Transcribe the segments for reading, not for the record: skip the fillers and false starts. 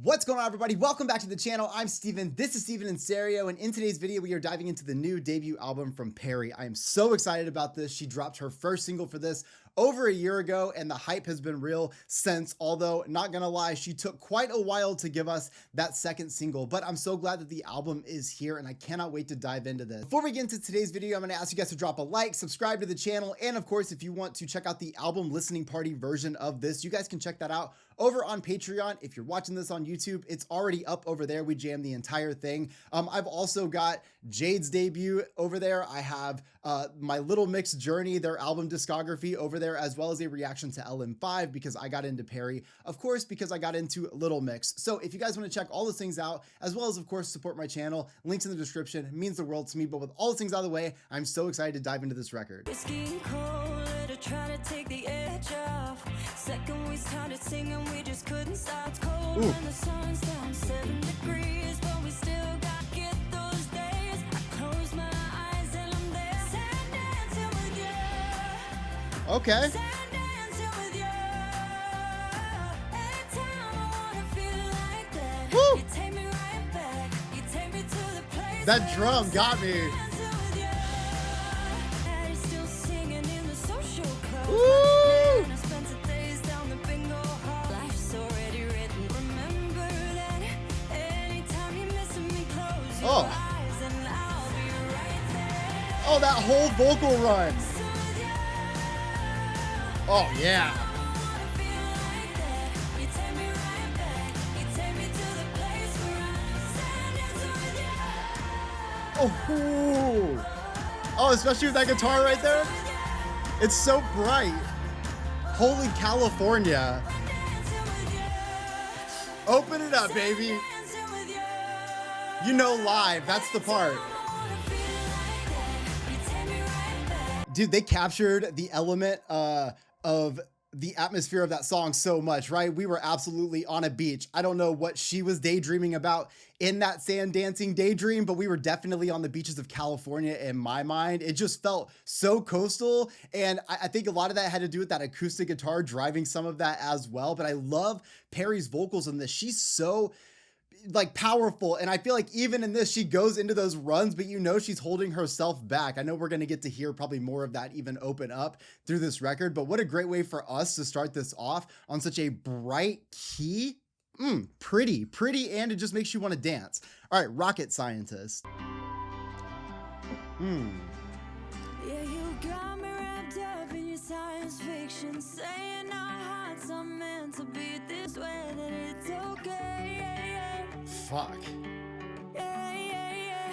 What's going on, everybody? Welcome back to the channel. I'm Steven. This is Steven and Serio, and in today's video, we are diving into the new debut album from Perrie. I am so excited about this. She dropped her first single for this over a year ago, and the hype has been real since, although not gonna lie, she took quite a while to give us that second single, but I'm so glad that the album is here, and I cannot wait to dive into this. Before we get into today's video, I'm gonna ask you guys to drop a like, subscribe to the channel, and of course, if you want to check out the album listening party version of this, you guys can check that out over on Patreon. If you're watching this on YouTube, it's already up over there. We jammed the entire thing. I've also got Jade's debut over there. I have my Little Mix Journey, their album discography over there, as well as a reaction to LM5 because I got into Perrie, of course, because I got into Little Mix. So if you guys want to check all those things out, as well as, of course, support my channel, links in the description. It means the world to me. But with all those things out of the way, I'm so excited to dive into this record. Second we started singing, we just couldn't stop. It's cold when the sun's down 7 degrees, but we still got to get those days. I close my eyes and I'm there, sand dancing with you. Okay. Sand dancing with you. Anytime I wanna feel like that. Woo! You take me right back. You take me to the place. That drum got me. Still singing in the social club. Woo! Oh, that whole vocal run. Oh, yeah. Oh, oh, especially with that guitar right there. It's so bright. Holy California. Open it up, baby. You know, live, that's the part. Dude, they captured the element of the atmosphere of that song so much, right? We were absolutely on a beach. I don't know what she was daydreaming about in that sand dancing daydream, but we were definitely on the beaches of California in my mind. It just felt so coastal. And I think a lot of that had to do with that acoustic guitar driving some of that as well. But I love Perrie's vocals in this. She's so like powerful, and I feel like even in this she goes into those runs, but you know she's holding herself back. I know we're going to get to hear probably more of that even open up through this record, but what a great way for us to start this off on such a bright key. Pretty, and it just makes you want to dance. All right, Rocket Scientist. Yeah, you got me wrapped up in your science fiction, saying our hearts are meant to be this way, that it's okay. Fuck. Yeah.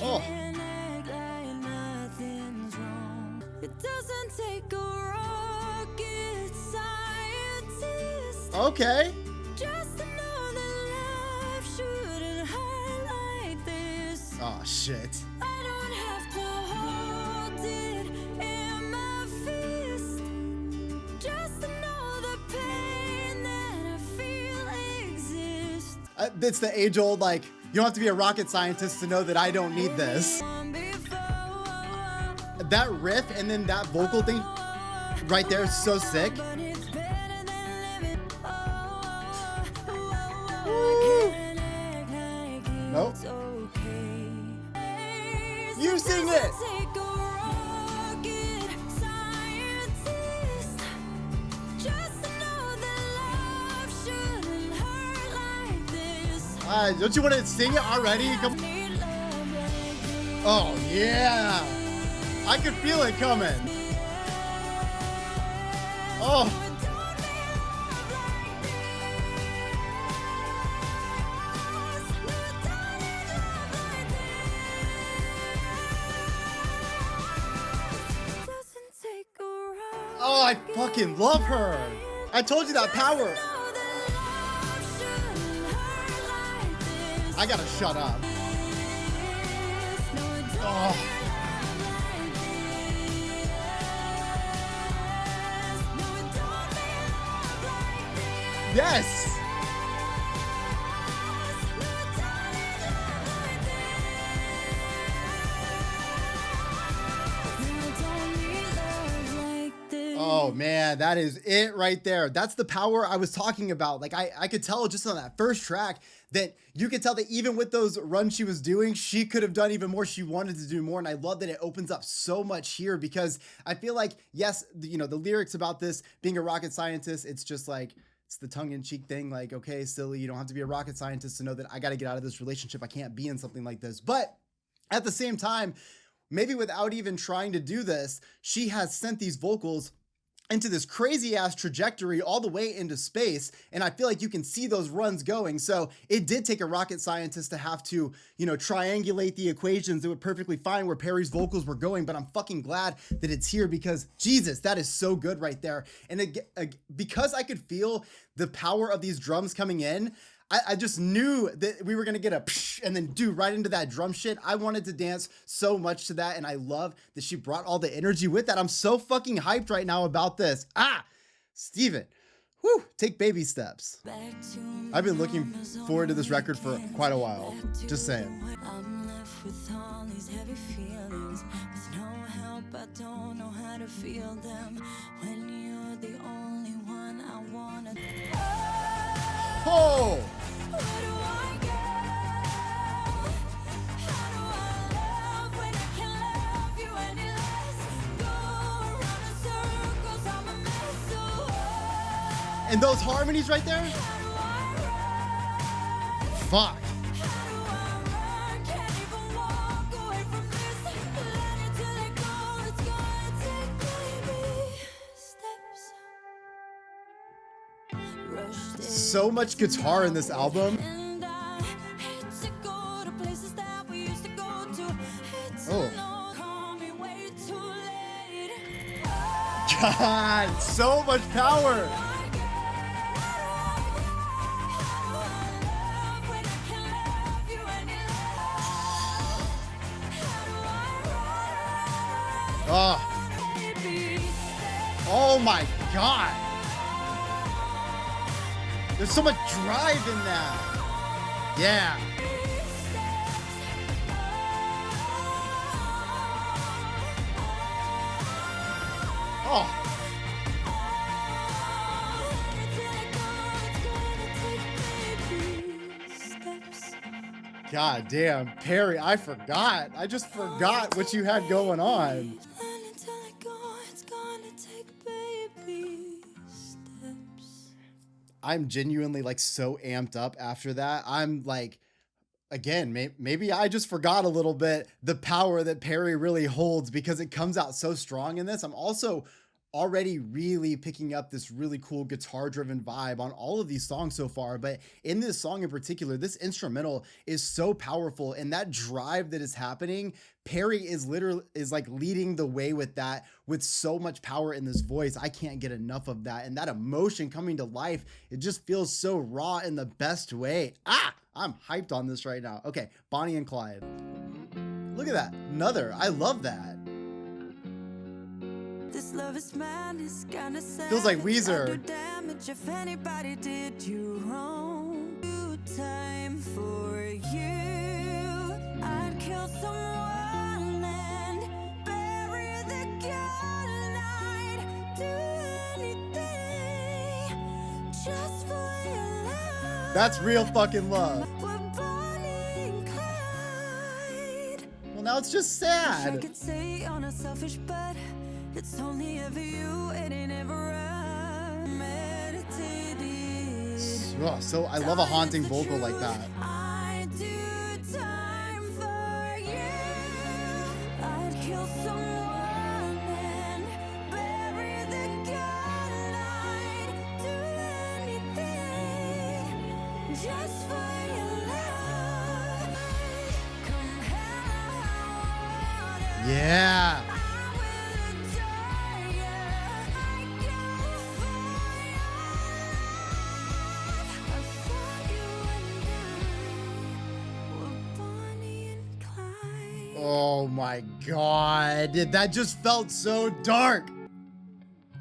Oh. Can't act like nothing's wrong. It doesn't take a rocket scientist. Okay. Just to know that life shouldn't hurt like this. Oh, shit. I don't have to hold it in my fist. Just to know the pain that I feel exists. It's the age-old, like, you don't have to be a rocket scientist to know that I don't need this. That riff and then that vocal thing right there is so sick. Woo. Nope. You sing it. Don't you want to sing it already? Come. Oh, yeah. I could feel it coming. Oh. Oh, I fucking love her. I told you that power. I gotta shut up. Oh. Yes. Oh Oh man, that is it right there. That's the power I was talking about. Like I could tell just on that first track that you could tell that even with those runs she was doing, she could have done even more. She wanted to do more. And I love that it opens up so much here because I feel like, yes, you know, the lyrics about this being a rocket scientist, it's just like, it's the tongue-in-cheek thing. Like, okay, silly, you don't have to be a rocket scientist to know that I got to get out of this relationship. I can't be in something like this. But at the same time, maybe without even trying to do this, she has sent these vocals into this crazy ass trajectory all the way into space. And I feel like you can see those runs going. So it did take a rocket scientist to have to, you know, triangulate the equations. It would perfectly fine where Perrie's vocals were going, but I'm fucking glad that it's here because Jesus, that is so good right there. And because I could feel the power of these drums coming in, I just knew that we were going to get a psh and then do right into that drum shit. I wanted to dance so much to that. And I love that she brought all the energy with that. I'm so fucking hyped right now about this. Steven, whew, take baby steps. I've been looking forward to this record for quite a while. Just saying. I'm left with all these heavy feelings. With no help, I don't know how to feel them. When you're the only one I wanna. Oh! Where do I go? How do I love when I can't love you any less? Go around in circles, I'm a mess. So And those harmonies right there? how do I run? Fuck. How do I run? Can't even walk away from this. Let it till it go. It's gonna take baby steps. Rush days. So much guitar in this album. And I hate to go to places that we used to go to. It's Oh. long, call me way too late. God, so much power. Oh, oh my God. There's so much drive in that. Yeah. Oh. God damn, Perrie, I forgot. I just forgot what you had going on. I'm genuinely like so amped up after that. I'm like, again, maybe I just forgot a little bit the power that Perrie really holds because it comes out so strong in this. I'm also already really picking up this really cool guitar driven vibe on all of these songs so far, but in this song in particular, this instrumental is so powerful, and that drive that is happening, Perrie is like leading the way with that, with so much power in this voice. I can't get enough of that, and that emotion coming to life, it just feels so raw in the best way. I'm hyped on this right now. Okay, Bonnie and Clyde. Look at that, another, I love that. This love is madness, kinda sad. Feels like Weezer. Do damage if anybody did you wrong. Do time for you. I'd kill someone and bury the gun. I'd do anything just for your love. That's real fucking love. We're Bonnie and Clyde. Well, now it's just Wish I sad. could say on a selfish, but it's only ever you, it ain't ever I meditated. Oh, so I love a haunting vocal like that. I do time for you. I'd kill someone and bury the gun. I'd do anything just for your love. Come hell or high water. Yeah. Oh my God, that just felt so dark.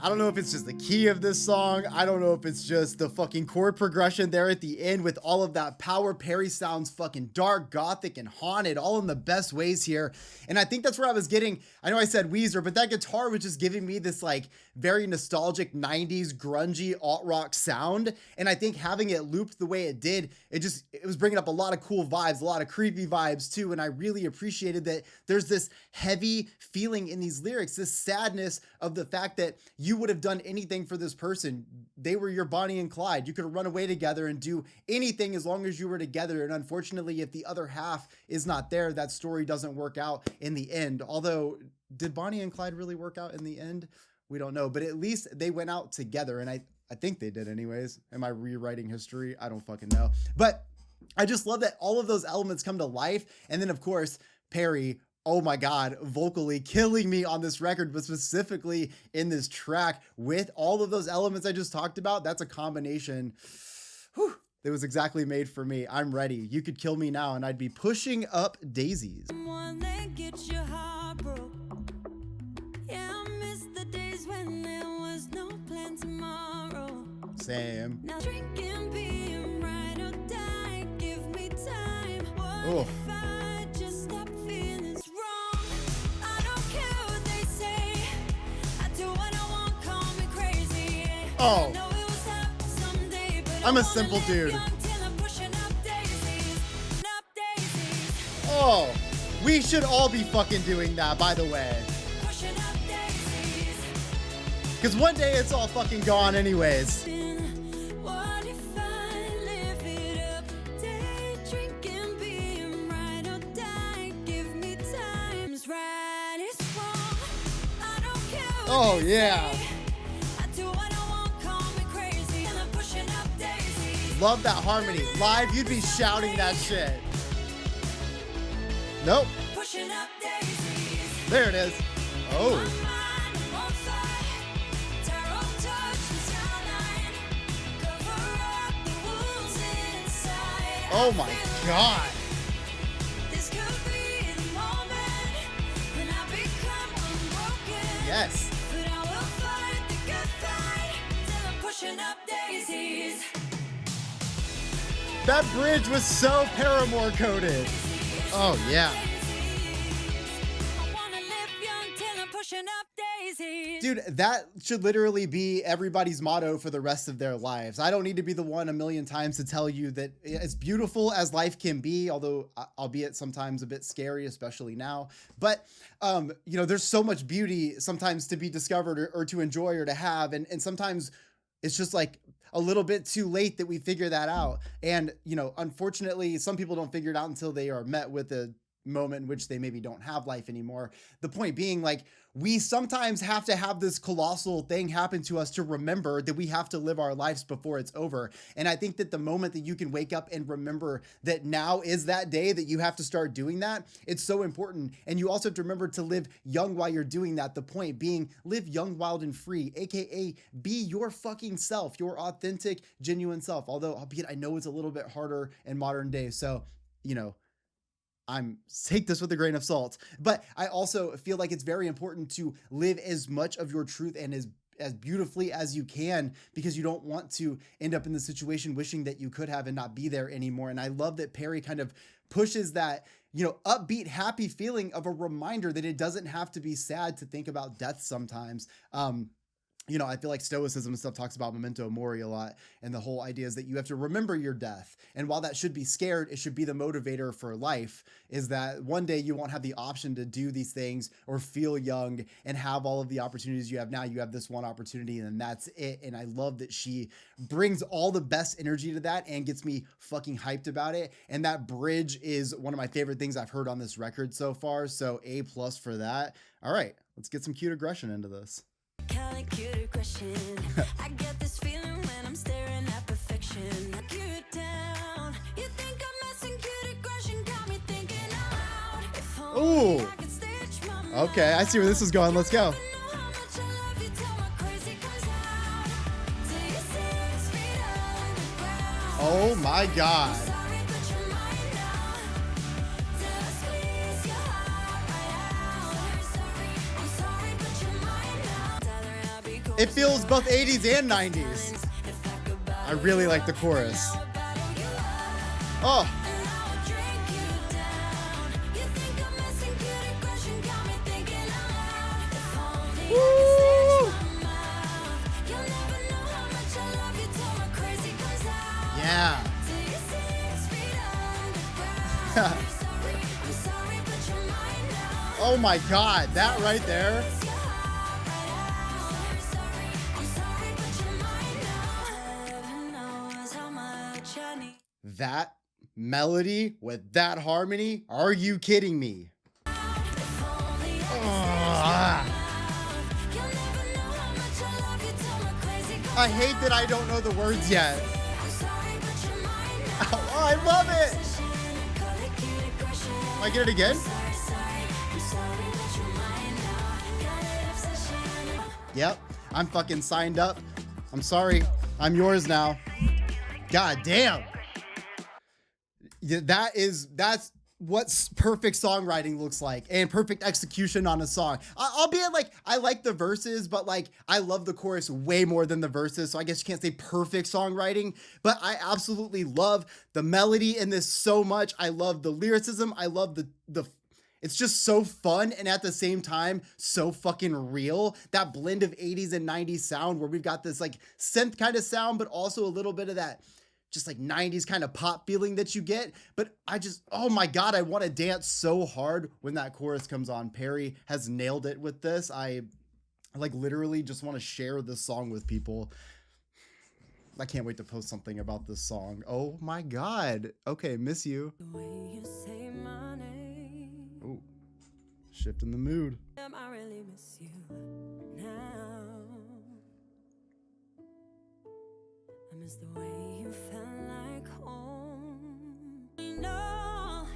I don't know if it's just the key of this song. I don't know if it's just the fucking chord progression there at the end with all of that power. Perrie sounds fucking dark, gothic, and haunted, all in the best ways here. And I think that's where I was getting, I know I said Weezer, but that guitar was just giving me this like very nostalgic 90s grungy alt rock sound. And I think having it looped the way it did, it was bringing up a lot of cool vibes, a lot of creepy vibes too. And I really appreciated that there's this heavy feeling in these lyrics, this sadness of the fact that you would have done anything for this person. They were your Bonnie and Clyde. You could run away together and do anything as long as you were together. And unfortunately, if the other half is not there, that story doesn't work out in the end. Although, did Bonnie and Clyde really work out in the end? We don't know, but at least they went out together. And I think they did anyways. Am I rewriting history? I don't fucking know. But I just love that all of those elements come to life. And then of course, Perrie, oh my God, vocally killing me on this record, but specifically in this track with all of those elements I just talked about. That's a combination that was exactly made for me. I'm ready. You could kill me now and I'd be pushing up daisies. Someone that gets your heart broke. Yeah, I miss the days when there was no plan tomorrow. Same. Now drinking, being right or die, give me time. What Oof. if I just stop feeling wrong? I don't care what they say. I do what I want, call me crazy. Oh. I know it was up someday, but I'm a I wanna simple live dude. young till I'm pushing up daisies. Up daisies. Oh, we should all be fucking doing that, by the way. Pushing up daisies. Because one day it's all fucking gone anyways. What if I live it up? Day drinking, being right or die. Give me times right is wrong. I don't care what Oh, they yeah. say. I do what I want, call me crazy. And I'm pushing up daisies. Love that harmony. Live, you'd be shouting that shit. Nope. Pushing up daisies. There it is. Oh. Mind on fire. Tarot touch the skyline. Cover up the wounds inside. Oh my God. This could be the moment when I become unbroken. Yes. But I will fight the good fight till I'm pushing up daisies. That bridge was so Paramore coded. Oh, yeah. I wanna live young till I'm pushing up daisies. Dude, that should literally be everybody's motto for the rest of their lives. I don't need to be the one a million times to tell you that as beautiful as life can be, although albeit sometimes a bit scary, especially now. But, you know, there's so much beauty sometimes to be discovered or to enjoy or to have. And sometimes it's just like a little bit too late that we figure that out. And, you know, unfortunately, some people don't figure it out until they are met with a moment in which they maybe don't have life anymore. The point being, like, we sometimes have to have this colossal thing happen to us to remember that we have to live our lives before it's over. And I think that the moment that you can wake up and remember that now is that day that you have to start doing that, it's so important. And you also have to remember to live young while you're doing that. The point being, live young, wild, and free, aka be your fucking self, your authentic, genuine self. Although, albeit I know it's a little bit harder in modern day. So, you know, take this with a grain of salt, but I also feel like it's very important to live as much of your truth and as beautifully as you can, because you don't want to end up in the situation wishing that you could have and not be there anymore. And I love that Perrie kind of pushes that, you know, upbeat, happy feeling of a reminder that it doesn't have to be sad to think about death sometimes. You know, I feel like Stoicism and stuff talks about memento mori a lot. And the whole idea is that you have to remember your death. And while that should be scared, it should be the motivator for life, is that one day you won't have the option to do these things or feel young and have all of the opportunities you have now. You have this one opportunity and that's it. And I love that she brings all the best energy to that and gets me fucking hyped about it. And that bridge is one of my favorite things I've heard on this record so far. So A+ for that. All right, let's get some cute aggression into this. Kinda cute aggression. I get this feeling when I'm staring at perfection. I gear it down. You think I'm messing? Cute aggression got me thinking out loud. If only Ooh. I could stitch my mind. Okay, I see where this is going. Let's go. Know how much I love you till my crazy comes out. Till you 6 feet underground. Oh my God. Sorry, but you're mine now. Till I squeeze your heart right out. I'm sorry, but you're mine now. It feels both 80s and 90s. I really like the chorus. Oh. Woo. Yeah. Oh my God, that right there. That melody with that harmony, are you kidding me? Ugh. I hate that I don't know the words yet. Oh, I love it. Can I get it again? Yep, I'm fucking signed up. I'm sorry, I'm yours now. God damn. Yeah, that's what perfect songwriting looks like, and perfect execution on a song. Albeit, like, I like the verses, but like I love the chorus way more than the verses, so I guess you can't say perfect songwriting, but I absolutely love the melody in this so much. I love the lyricism. I love the it's just so fun, and at the same time so fucking real. That blend of 80s and 90s sound where we've got this like synth kind of sound, but also a little bit of that just like 90s kind of pop feeling that you get. But I just, oh my God, I want to dance so hard when that chorus comes on. Perrie has nailed it with this. I like literally just want to share this song with people. I can't wait to post something about this song. Oh my God. Okay, miss you. The way you say my name. Oh, shifting the mood. I really miss you now. I miss the way you felt like home. No,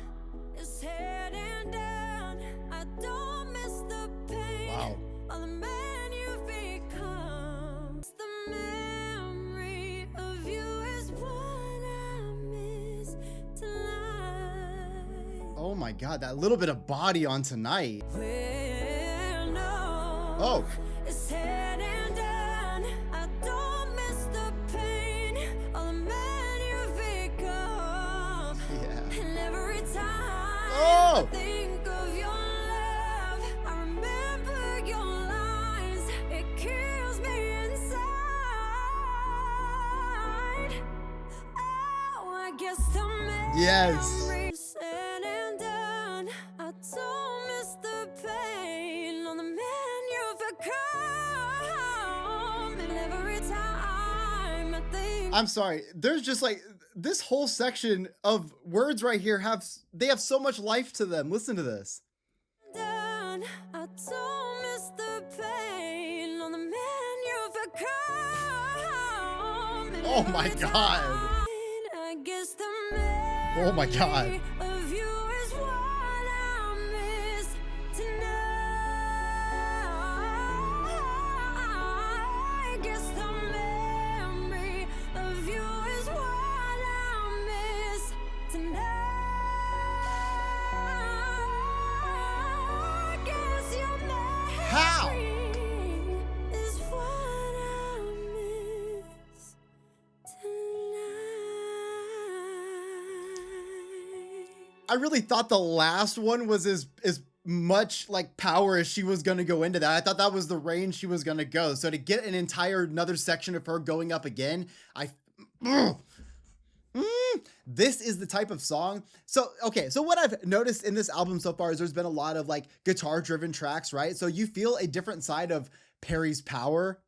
it's heading down. I don't miss the pain. Wow. Or the man you've become. It's the memory of you is what I miss tonight. Oh my God, that little bit of body on Tonight. Well, no, Oh. it's heading down. I don't miss the pain or the man you've become. Yeah. And every time Oh. I think of your love, I remember your lines. It kills me inside. Oh, I guess the Yes. memory is heading down. I don't miss the pain on the man you've become. And every time I think I'm sorry. There's just like this whole section of words right here have so much life to them. Listen to this. down, I don't miss the pain on the man you've become. And Oh my every God. time I guess the Oh my God. memory of you is what I miss tonight. I guess the memory of you is what I miss tonight. I guess your How? memory is what I miss tonight. I really thought the last one was as much like power as she was going to go into that. I thought that was the range she was going to go. So to get an entire another section of her going up again, this is the type of song. So, okay. So what I've noticed in this album so far is there's been a lot of like guitar driven tracks, right? So you feel a different side of Perrie's power.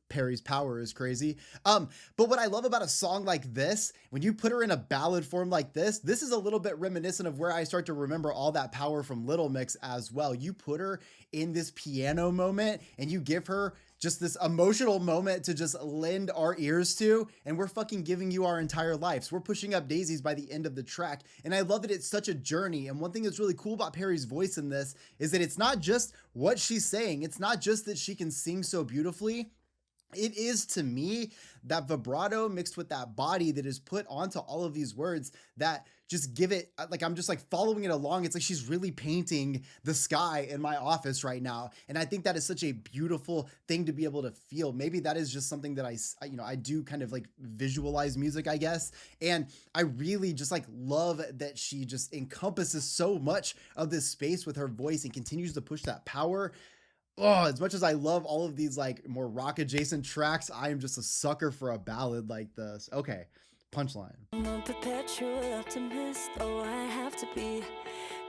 Perrie's power is crazy. But what I love about a song like this, when you put her in a ballad form like this is a little bit reminiscent of where I start to remember all that power from Little Mix as well. You put her in this piano moment and you give her just this emotional moment to just lend our ears to, and we're fucking giving you our entire lives. We're pushing up daisies by the end of the track. And I love that it's such a journey. And one thing that's really cool about Perrie's voice in this is that it's not just what she's saying. It's not just that she can sing so beautifully. It is to me that vibrato mixed with that body that is put onto all of these words that just give it like I'm just like following it along. It's like she's really painting the sky in my office right now. And I think that is such a beautiful thing to be able to feel. Maybe that is just something that I do kind of like visualize music, I guess. And I really just like love that she just encompasses so much of this space with her voice and continues to push that power. Oh, as much as I love all of these like more rock adjacent tracks, I am just a sucker for a ballad like this. Okay, Punchline. I'm a perpetual optimist. Oh, I have to be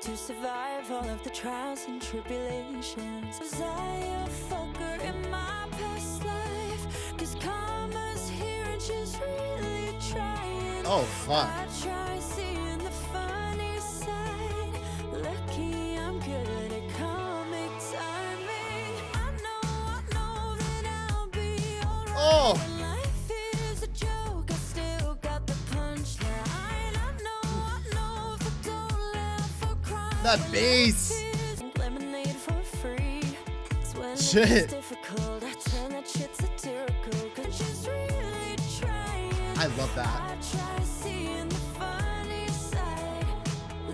to survive all of the trials and tribulations. Was I a fucker in my past life? 'Cause karma's here and she's really trying. Oh, fuck. I try seeing the funny side. Lucky I'm good at comic timing. I know that I'll be alright. Oh. When life is a joke, I still got the punchline. I know if I don't laugh or cry. That bass. Lemonade for free. 'Cause when Shit. it's difficult, I turn that shit satirical. 'Cause she's really trying. I love that. I try seeing the funny side.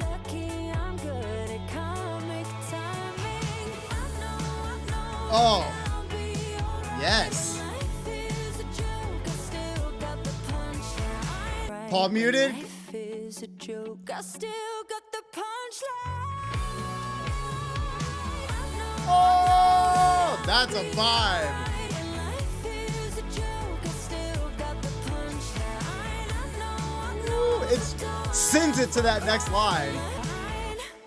Lucky I'm good at comic timing. I know Oh, I'll be alright. yes. Life is a joke, I still got the punchline. Paul muted. Life is a joke, I still got the punchline. Oh, that's a vibe. Life is a joke, I still got the punchline. I Ooh, know it sends it to that next line.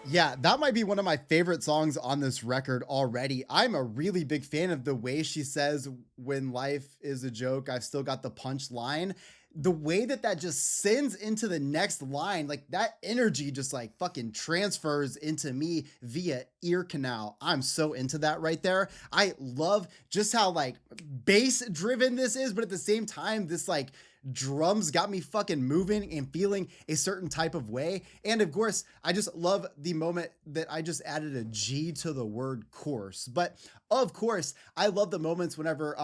Yeah, that might be one of my favorite songs on this record already. I'm a really big fan of the way she says, when life is a joke, I've still got the punchline. The way that that just sends into the next line, like that energy just like fucking transfers into me via ear canal. I'm so into that right there. I love just how like bass driven this is, but at the same time, this like drums got me fucking moving and feeling a certain type of way. And of course, I just love the moment that I just added a G to the word course. But of course, I love the moments whenever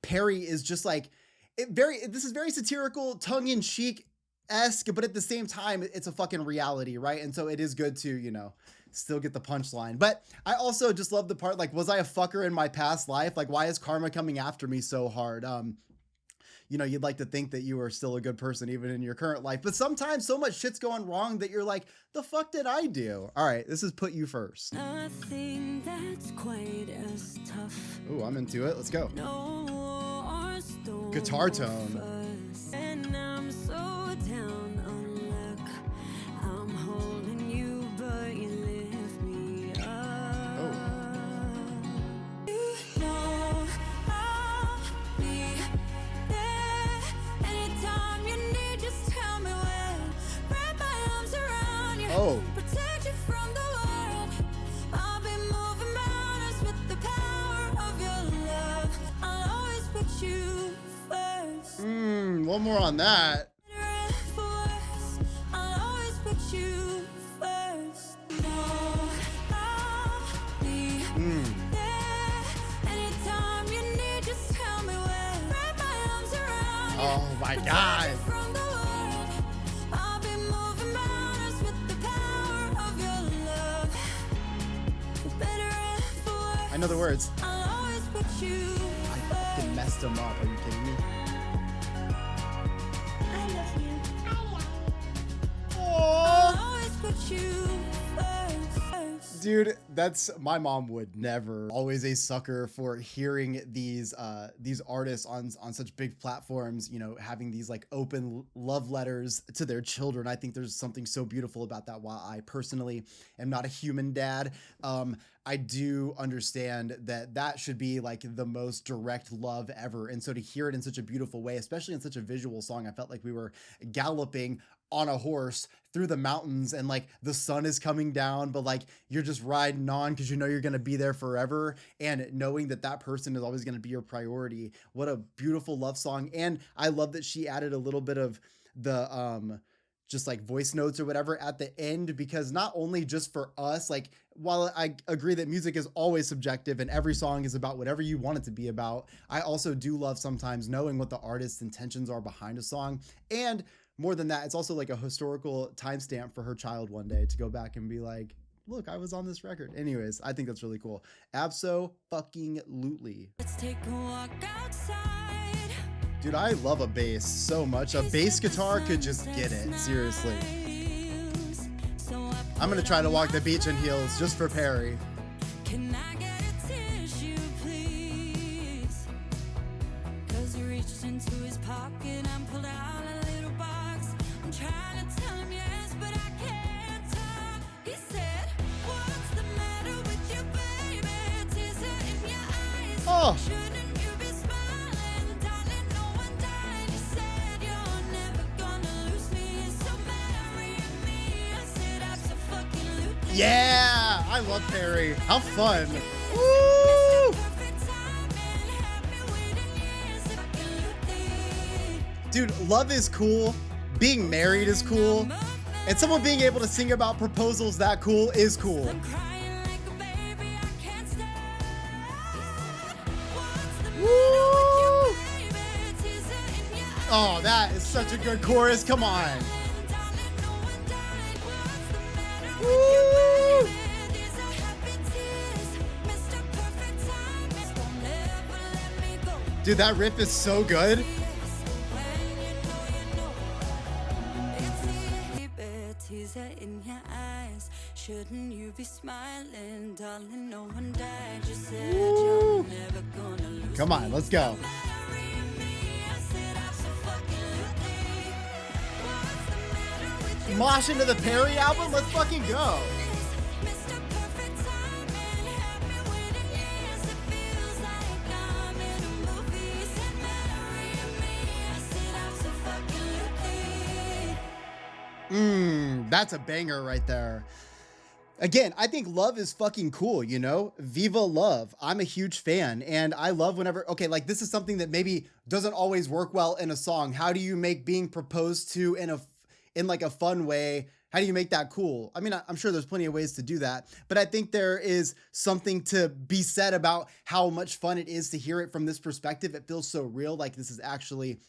Perrie is just like, this is very satirical, tongue-in-cheek esque, but at the same time, it's a fucking reality, right? And so it is good to, still get the punchline. But I also just love the part, like, was I a fucker in my past life? Like, why is karma coming after me so hard? You'd like to think that you are still a good person even in your current life, but sometimes so much shit's going wrong that you're like, the fuck did I do? All right, this is Put You First. nothing that's quite as tough. Ooh, I'm into it. Let's go. No wars, don't Guitar tone. fuss. And I'm so down on luck. I'm holding you, but you lift me up. You know I'll be there anytime you need. Just tell me when. Wrap my arms around you. Oh. Protect you from the world. I'll be moving mountains with the power of your love. I'll always put you first. One more on that. Better and for worse, I'll always put you first. No, I'll be there anytime you need. Just tell me when. Wrap my arms around you. Oh my Protect God. you from the world. I'll be moving mountains with the power of your love. Better and for worse, I know the words. I'll always put you I fucking messed them up. Are you kidding me? I love you. Aww. I'll always put you first. Dude, that's my mom would never. Always a sucker for hearing these artists on such big platforms, having these like open love letters to their children. I think there's something so beautiful about that. While I personally am not a human dad, I do understand that should be like the most direct love ever. And so to hear it in such a beautiful way, especially in such a visual song, I felt like we were galloping on a horse through the mountains and like the sun is coming down, but like you're just riding on because you're going to be there forever, and knowing that person is always going to be your priority. What a beautiful love song. And I love that she added a little bit of the just like voice notes or whatever at the end, because not only just for us, like while I agree that music is always subjective and every song is about whatever you want it to be about, I also do love sometimes knowing what the artist's intentions are behind a song. And more than that, it's also like a historical timestamp for her child one day to go back and be like, look, I was on this record. Anyways, I think that's really cool. Abso-fucking-lutely. Let's take a walk outside. Dude, I love a bass so much. A bass guitar could just get it, seriously. I'm gonna try to walk the beach in heels just for Perrie. Can I get a tissue, please? 'Cause he reached into his pocket and pulled out a little box. I'm trying to tell him yes, but I can't talk. He said, what's the matter with you, baby? Tears are in your eyes. Oh. Shouldn't you be smiling, darling? No one died. You said you're never gonna lose me, so marry me. I said abso-fucking-lutely. Yeah, I love Perrie. How fun. Woo! Dude, love is cool. Being married is cool. And someone being able to sing about proposals that cool is cool. Woo! Oh, that is such a good chorus. Come on. Woo! Dude, that riff is so good. In your eyes, shouldn't you be smiling, darling? No one died. You said you're never gonna lose. Come on, let's go. Mosh into the Perrie album? Let's fucking go. That's a banger right there. Again, I think love is fucking cool, you know? Viva love. I'm a huge fan, and I love whenever, okay, like this is something that maybe doesn't always work well in a song. How do you make being proposed to in like a fun way? How do you make that cool? I mean, I'm sure there's plenty of ways to do that, but I think there is something to be said about how much fun it is to hear it from this perspective. It feels so real, like this is actually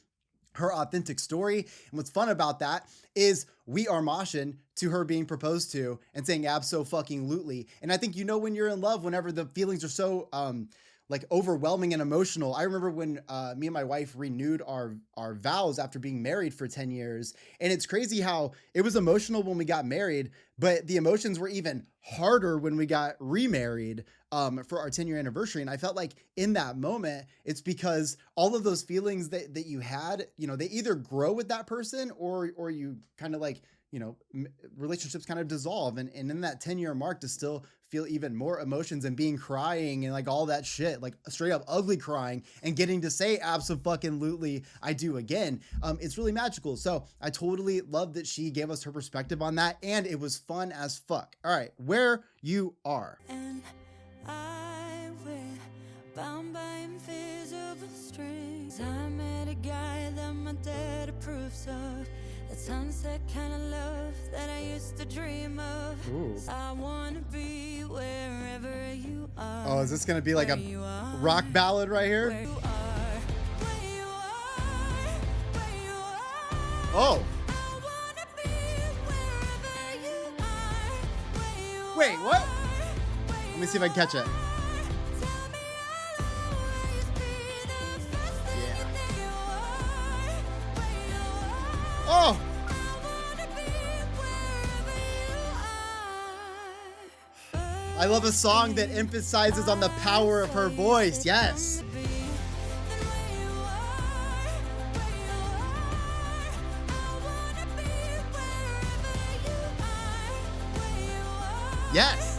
her authentic story. And what's fun about that is we are moshing to her being proposed to and saying abso-fucking-lutely. And I think, you know, when you're in love, whenever the feelings are so like overwhelming and emotional. I remember when me and my wife renewed our vows after being married for 10 years. And it's crazy how it was emotional when we got married, but the emotions were even harder when we got remarried for our 10-year anniversary. And I felt like in that moment, it's because all of those feelings that you had, you know, they either grow with that person or you kind of like, you know, relationships kind of dissolve. And in that 10-year mark to still feel even more emotions and being crying and like all that shit, like straight up ugly crying and getting to say abso-fucking-lutely, I do again. It's really magical. So I totally love that she gave us her perspective on that. And it was fun as fuck. All right, Where You Are. And I wear bound by invisible strings. I met a guy that my dad approves of. That sunset kind of love that I used to dream of. Ooh. I wanna be wherever you are. Oh, is this gonna be like a rock ballad right here? Where you are, where you are, where you are. Oh, I wanna be wherever you are, where you wait, what? are, where Let me see if I can catch it. Tell me I'll always be the first thing Yeah. that you are, where you are. Oh, I wanna be wherever you are. I love a song that emphasizes on the power of her voice. Yes. Yes.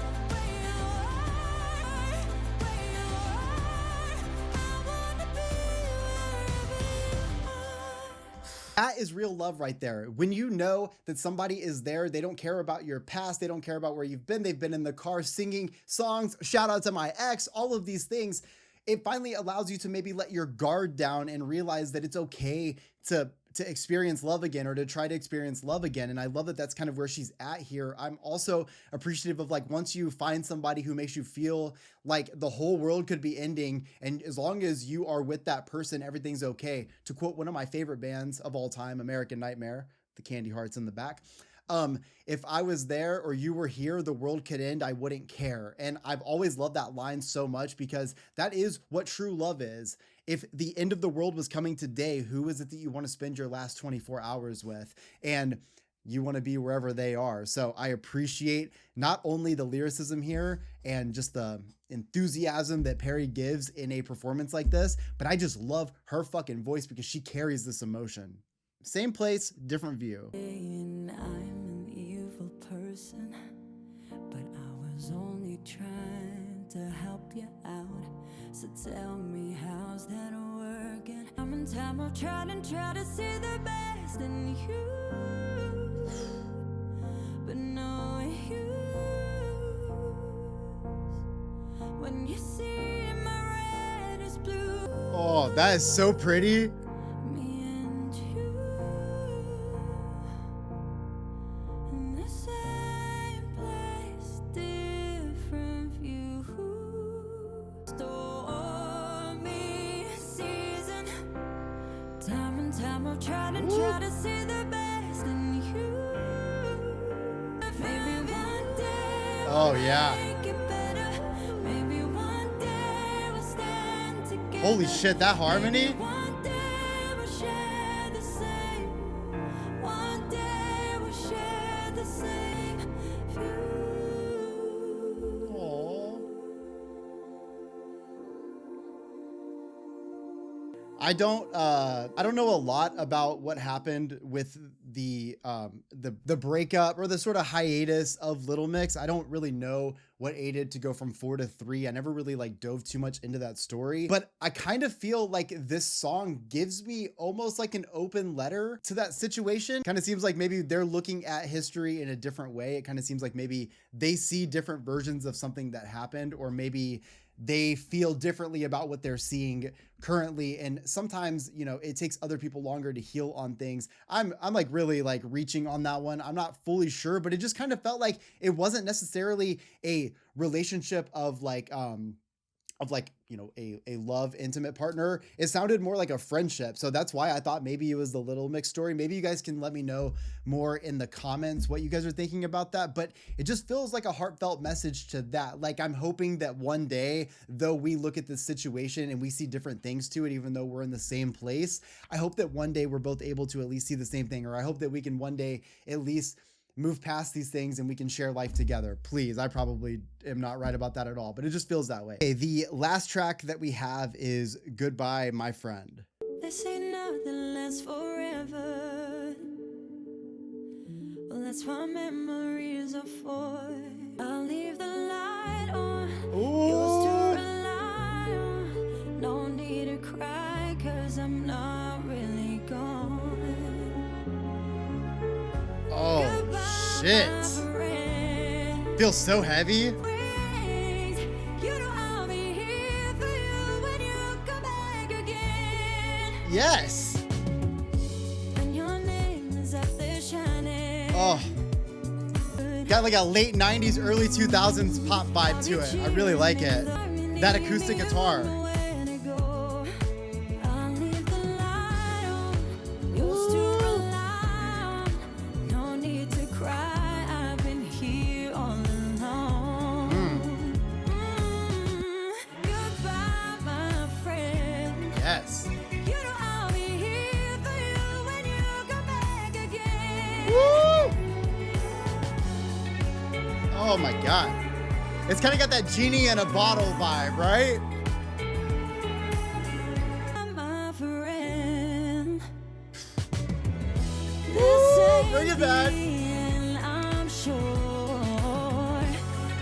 That is real love right there. When you know that somebody is there, they don't care about your past, they don't care about where you've been, they've been in the car singing songs, shout out to my ex, all of these things. It finally allows you to maybe let your guard down and realize that it's okay to to experience love again, or to try to experience love again. And I love that that's kind of where she's at here. I'm also appreciative of like, once you find somebody who makes you feel like the whole world could be ending, and as long as you are with that person, everything's okay. To quote one of my favorite bands of all time, American Nightmare, the candy hearts in the back. If I was there or you were here, the world could end, I wouldn't care. And I've always loved that line so much, because that is what true love is. If the end of the world was coming today, who is it that you want to spend your last 24 hours with? And you want to be wherever they are. So I appreciate not only the lyricism here and just the enthusiasm that Perrie gives in a performance like this, but I just love her fucking voice because she carries this emotion. Same place, different view. Saying I'm an evil person, but I was only trying to help you out. So tell me, how's that working? I'm in time of trying and try to see the best in you, but no use when you see my red is blue. Oh, that is so pretty. Me and you in the same place, different view. Stormy season, time and time I've tried and tried to see the best in you. Maybe one day Oh, we'll yeah. make it better. Maybe one day we'll stand together. Holy shit, that harmony. One day we'll share the same. One day we'll share the same view. Aww. I don't know a lot about what happened with the breakup or the sort of hiatus of Little Mix. I don't really know what aided to go from 4 to 3. I never really like dove too much into that story, but I kind of feel like this song gives me almost like an open letter to that situation. Kind of seems like maybe they're looking at history in a different way. It kind of seems like maybe they see different versions of something that happened, or maybe they feel differently about what they're seeing currently. And sometimes, you know, it takes other people longer to heal on things. I'm like really like reaching on that one. I'm not fully sure, but it just kind of felt like it wasn't necessarily a relationship of like, you know, a love intimate partner. It sounded more like a friendship. So that's why I thought maybe it was the Little Mix story. Maybe you guys can let me know more in the comments what you guys are thinking about that, but it just feels like a heartfelt message to that. Like, I'm hoping that one day, though we look at this situation and we see different things to it, even though we're in the same place, I hope that one day we're both able to at least see the same thing, or I hope that we can one day at least move past these things and we can share life together. Please. I probably am not right about that at all, but it just feels that way. Okay, the last track that we have is Goodbye, My Friend. They say nothing lasts forever. Well, that's what memories are for. I'll leave the light on. Yours to rely on. No need to cry, 'cause I'm not really gone. Oh, Goodbye, shit. my friend. Feels so heavy. Wait, you know I'll be here for you when you come back again. Yes. When your name is up there shining. Oh, got like a late 90s, early 2000s pop vibe to it. I really like it. That acoustic guitar. Yes. Woo! Oh my God. It's kind of got that genie in a bottle vibe, right? Woo! Bring it back. I'm sure.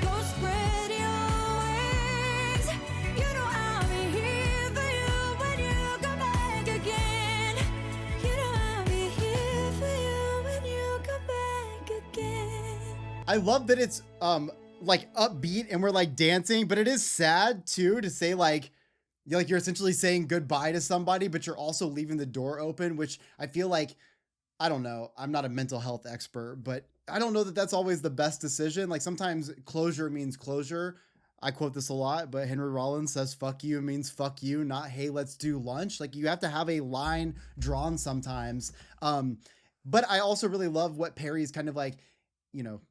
Go spread your wings. You know I'll be here for you when you come back again. You know I'll be here for you when you come back again. I love that it's like upbeat and we're like dancing, but it is sad too to say like you're essentially saying goodbye to somebody, but you're also leaving the door open, which I feel like, I don't know, I'm not a mental health expert, but I don't know that that's always the best decision. Like sometimes closure means closure. I quote this a lot, but Henry Rollins says fuck you means fuck you, not hey, let's do lunch. Like you have to have a line drawn sometimes. But I also really love what Perrie's kind of like,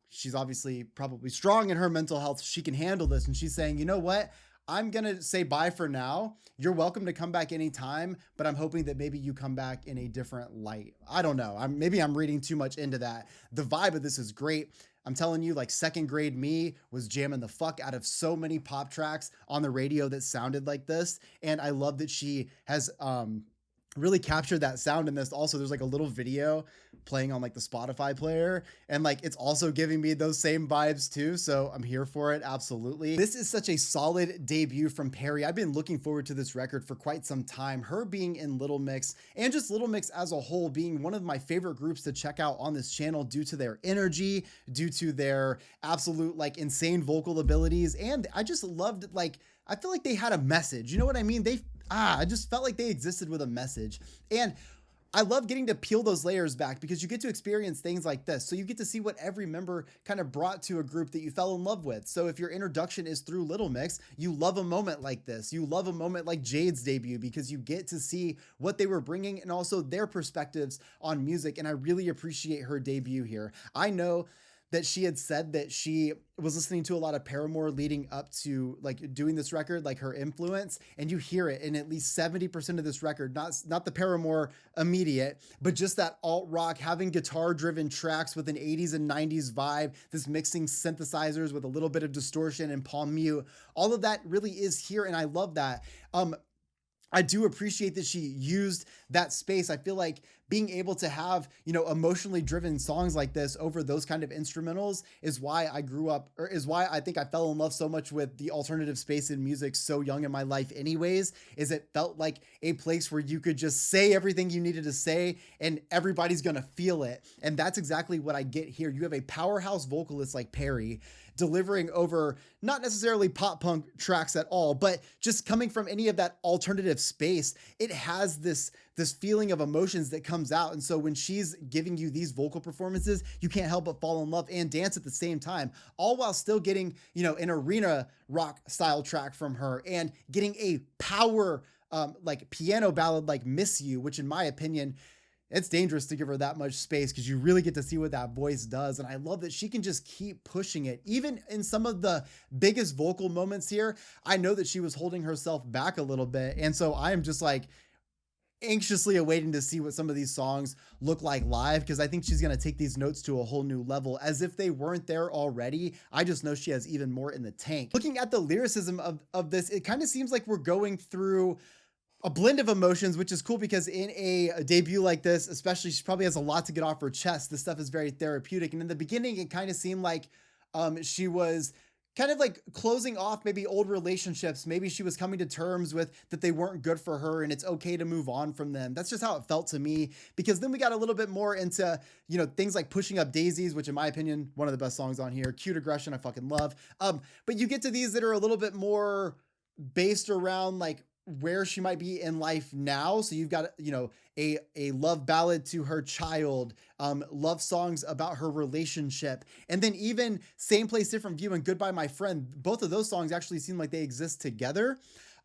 she's obviously probably strong in her mental health. She can handle this. And she's saying, you know what? I'm going to say bye for now. You're welcome to come back anytime, but I'm hoping that maybe you come back in a different light. I don't know. Maybe I'm reading too much into that. The vibe of this is great. I'm telling you, like second grade me was jamming the fuck out of so many pop tracks on the radio that sounded like this. And I love that she has, really captured that sound in this. Also, there's like a little video playing on like the Spotify player, and like it's also giving me those same vibes too, so I'm here for it. Absolutely. This is such a solid debut from Perrie. I've been looking forward to this record for quite some time. Her being in Little Mix, and just Little Mix as a whole, being one of my favorite groups to check out on this channel due to their energy, due to their absolute like insane vocal abilities, and I just loved, like, I feel like they had a message. You know what I mean? I just felt like they existed with a message. And I love getting to peel those layers back because you get to experience things like this. So you get to see what every member kind of brought to a group that you fell in love with. So if your introduction is through Little Mix, you love a moment like this. You love a moment like Jade's debut because you get to see what they were bringing and also their perspectives on music. And I really appreciate her debut here. I know that she had said that she was listening to a lot of Paramore leading up to like doing this record, like her influence, and you hear it in at least 70% of this record, not the Paramore immediate, but just that alt rock, having guitar driven tracks with an 80s and 90s vibe, this mixing synthesizers with a little bit of distortion and palm mute. All of that really is here. And I love that. I do appreciate that she used that space. I feel like being able to have, emotionally driven songs like this over those kind of instrumentals is why I grew up, or is why I think I fell in love so much with the alternative space in music so young in my life anyways, is it felt like a place where you could just say everything you needed to say and everybody's going to feel it. And that's exactly what I get here. You have a powerhouse vocalist like Perrie delivering over not necessarily pop punk tracks at all, but just coming from any of that alternative space, it has this feeling of emotions that comes out. And so when she's giving you these vocal performances, you can't help but fall in love and dance at the same time, all while still getting, an arena rock style track from her and getting a power, like piano ballad like Miss You, which in my opinion, it's dangerous to give her that much space because you really get to see what that voice does. And I love that she can just keep pushing it. Even in some of the biggest vocal moments here, I know that she was holding herself back a little bit. And so I am just like anxiously awaiting to see what some of these songs look like live, because I think she's going to take these notes to a whole new level as if they weren't there already. I just know she has even more in the tank. Looking at the lyricism of this, it kind of seems like we're going through a blend of emotions, which is cool because in a debut like this, especially, she probably has a lot to get off her chest. This stuff is very therapeutic. And in the beginning, it kind of seemed like she was kind of like closing off maybe old relationships. Maybe she was coming to terms with that they weren't good for her and it's okay to move on from them. That's just how it felt to me, because then we got a little bit more into, things like Pushing Up Daisies, which in my opinion, one of the best songs on here. Cute Aggression, I fucking love. But you get to these that are a little bit more based around like where she might be in life now. So you've got, a love ballad to her child, love songs about her relationship, and then even Same Place, Different View and Goodbye, My Friend. Both of those songs actually seem like they exist together.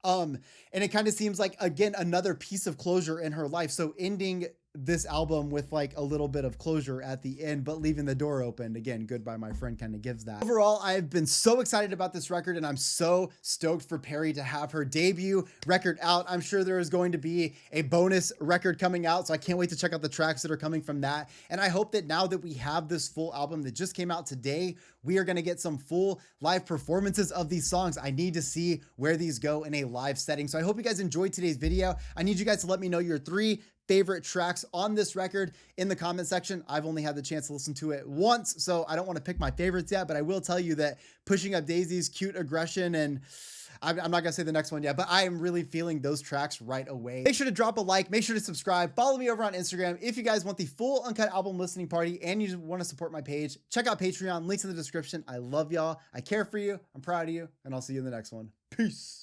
And it kind of seems like, again, another piece of closure in her life. So ending this album with like a little bit of closure at the end, but leaving the door open. Again, Goodbye, My Friend kind of gives that. Overall, I've been so excited about this record, and I'm so stoked for Perrie to have her debut record out. I'm sure there is going to be a bonus record coming out, so I can't wait to check out the tracks that are coming from that. And I hope that now that we have this full album that just came out today, we are going to get some full live performances of these songs. I need to see where these go in a live setting. So I hope you guys enjoyed today's video. I need you guys to let me know your 3 favorite tracks on this record in the comment section. I've only had the chance to listen to it once, so I don't want to pick my favorites yet, but I will tell you that Pushing Up Daisies, Cute Aggression, and I'm not going to say the next one yet, but I am really feeling those tracks right away. Make sure to drop a like, make sure to subscribe, follow me over on Instagram if you guys want the full uncut album listening party and you want to support my page. Check out Patreon, links in the description. I love y'all. I care for you. I'm proud of you, and I'll see you in the next one. Peace.